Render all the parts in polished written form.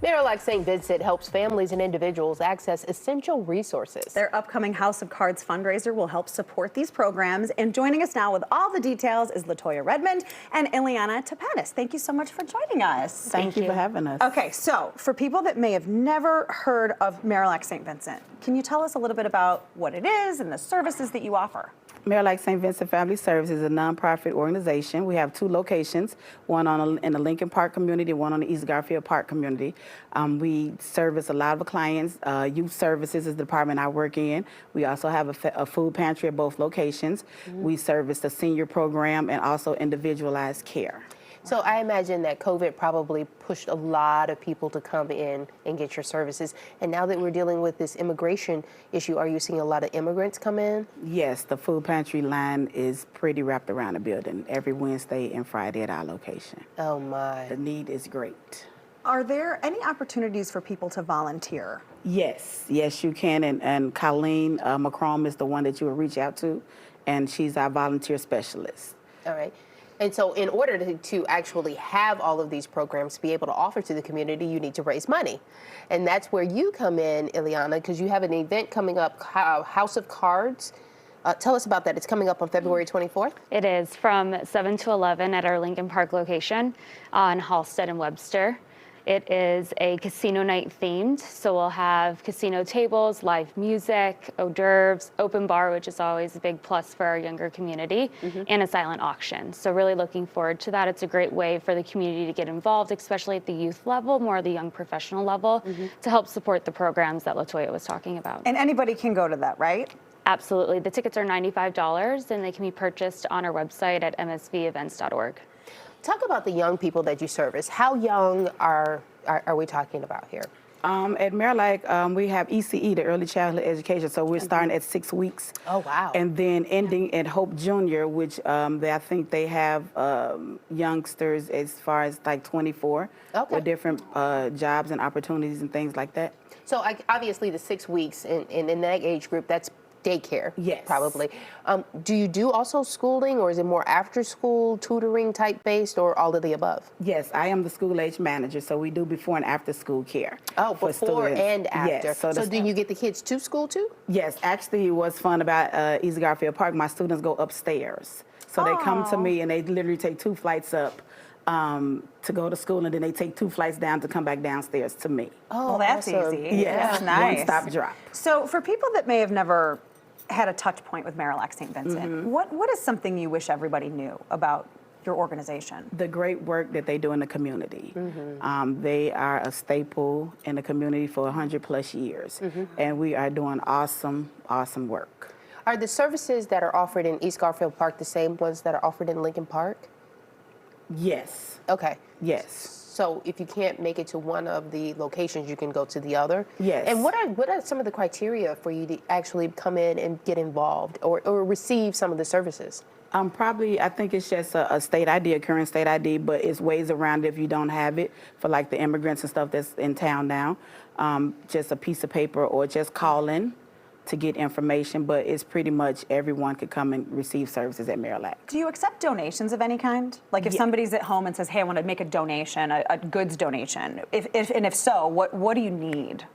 Marillac St. Vincent helps families and individuals access essential resources. Their upcoming House of Cards fundraiser will help support these programs. And joining us now with all the details is Latoya Redmond and Ileana Tapanis. Thank you so much for joining us. Thank you for having us. Okay, so for people that may have never heard of Marillac St. Vincent, can you tell us a little bit about what it is and the services that you offer? Marillac St. Vincent Family Services is a nonprofit organization. We have two locations, one in the Lincoln Park community, one on the East Garfield Park community. We service a lot of clients. Youth Services is the department I work in. We also have a food pantry at both locations. We service the senior program and also individualized care. So I imagine that COVID probably pushed a lot of people to come in and get your services. And now that we're dealing with this immigration issue, are you seeing a lot of immigrants come in? Yes, the food pantry line is pretty wrapped around the building every Wednesday and Friday at our location. Oh my. The need is great. Are there any opportunities for people to volunteer? Yes, yes, you can. And Colleen McCrome is the one that you will reach out to, and she's our volunteer specialist. All right. And so in order to actually have all of these programs to be able to offer to the community, you need to raise money. And that's where you come in, Ileana, because you have an event coming up, House of Cards. Tell us about that. It's coming up on February 24th? It is from 7 to 11 at our Lincoln Park location on Halsted and Webster. It is a casino night themed, so we'll have casino tables, live music, hors d'oeuvres, open bar, which is always a big plus for our younger community, and a silent auction. So really looking forward to that. It's a great way for the community to get involved, especially at the youth level, more the young professional level, to help support the programs that Latoya was talking about. And anybody can go to that, right? Absolutely. The tickets are $95, and they can be purchased on our website at msvevents.org. Talk about the young people that you service. How young are we talking about here? At Marillac, we have ECE, the Early Childhood Education, so we're starting at 6 weeks. Oh, wow. And then ending at Hope Junior, which I think they have youngsters as far as like 24 with different jobs and opportunities and things like that. So obviously the 6 weeks in that age group, that's daycare, yes, probably. Do you do also schooling, or is it more after school, tutoring type based, or all of the above? Yes, I am the school age manager, so we do before and after school care. Oh, before and after. Yes, so do you get the kids to school too? Yes, actually what's fun about East Garfield Park, my students go upstairs. So they come to me and they literally take 2 flights up to go to school, and then they take 2 flights down to come back downstairs to me. Oh, well, that's easy. Yeah, That's nice. One-stop drop. So for people that may have never had a touch point with Marillac St. Vincent, what is something you wish everybody knew about your organization? The great work that they do in the community. They are a staple in the community for 100+ years, and we are doing awesome, awesome work. Are the services that are offered in East Garfield Park the same ones that are offered in Lincoln Park? Yes. Okay. Yes. So if you can't make it to one of the locations, you can go to the other? Yes. And what are some of the criteria for you to actually come in and get involved or receive some of the services? I think it's just a state ID, a current state ID, but it's ways around it if you don't have it for like the immigrants and stuff that's in town now. Just a piece of paper or just call in to get information, but it's pretty much everyone could come and receive services at Marillac. Do you accept donations of any kind? Like if somebody's at home and says, hey, I want to make a donation, a goods donation, if so, what do you need?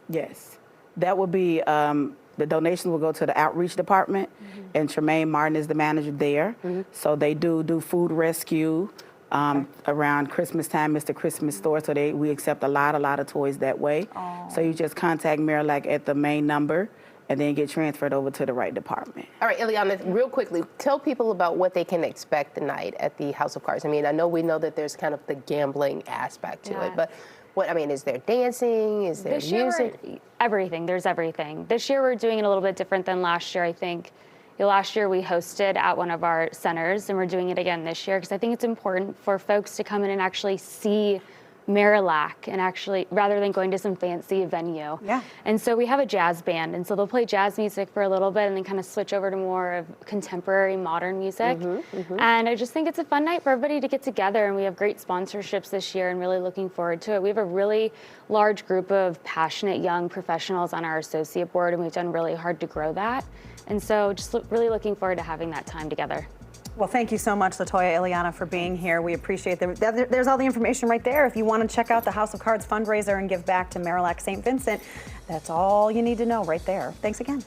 Yes, that would be, the donations will go to the outreach department, and Tremaine Martin is the manager there. So they do food rescue around Christmas time, Mr. Christmas store, so we accept a lot of toys that way. So you just contact Marillac at the main number, and then get transferred over to the right department. All right, Ileana, real quickly, tell people about what they can expect tonight at the House of Cards. I mean, we know that there's kind of the gambling aspect to it, but is there dancing? Is there music? Everything, there's everything. This year we're doing it a little bit different than last year, I think. Last year we hosted at one of our centers, and we're doing it again this year because I think it's important for folks to come in and actually see Marillac, and actually, rather than going to some fancy venue. Yeah. And so we have a jazz band, and so they'll play jazz music for a little bit and then kind of switch over to more of contemporary modern music. And I just think it's a fun night for everybody to get together, and we have great sponsorships this year and really looking forward to it. We have a really large group of passionate young professionals on our associate board, and we've done really hard to grow that. And so just really looking forward to having that time together. Well, thank you so much, Latoya, Ileana, for being here. We appreciate that. There's all the information right there. If you want to check out the House of Cards fundraiser and give back to Marillac St. Vincent, that's all you need to know right there. Thanks again.